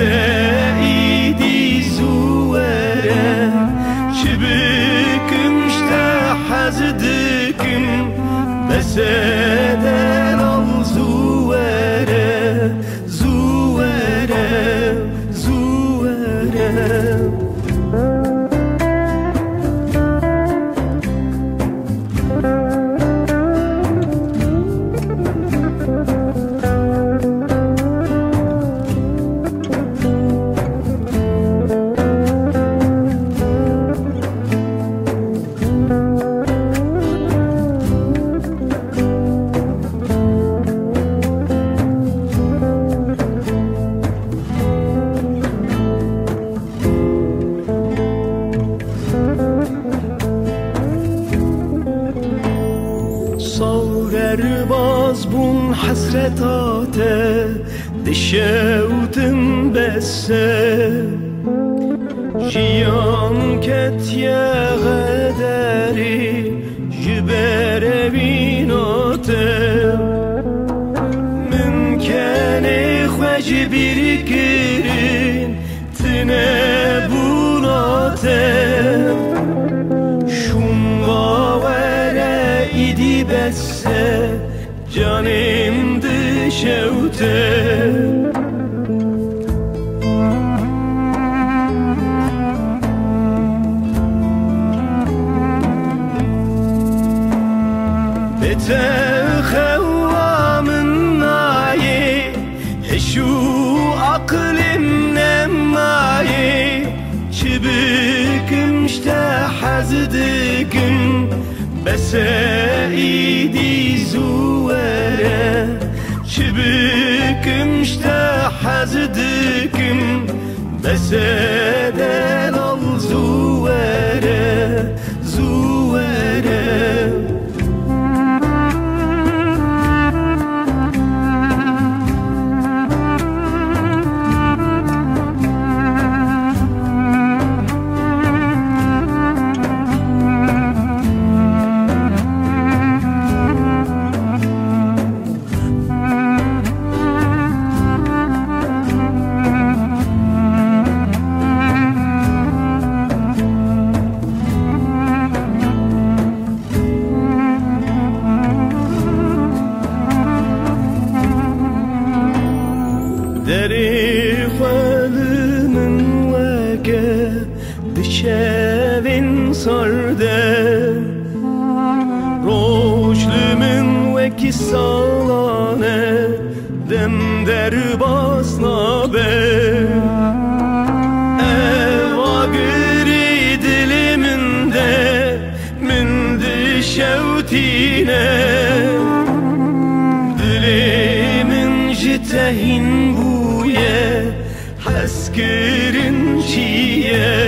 سعيدي زوارة شبكم حزدكم بس دلال زوارة زوارة زوارة باز بون حسرتاته دشوتم بسه جیان کت یا غداری جبر بیناته ممکن خوش بیر گرین تنه بوناته شون باوره ایدی بسه جانم دشوته بتخوامن ناي هشو عقلم نماي شبكم حزدكم بس ايدي زوارة شبكم حزدكم بس دلال زوارة زوارة دری خالمن وکه دشوین سرده روشلمن وکی سالانه دم در باسنابه اواگری دلمن ده من دشوتینه دلمن جتهین بویه حس کرن چیه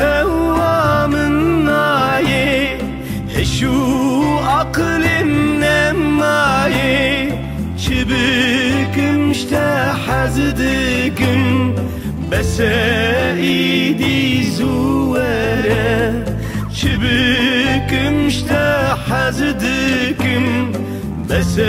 بتخوامن ناي هشو عقلم نماي شبكم حزدكم بس ايدي زوارة شبكم حزدكم بس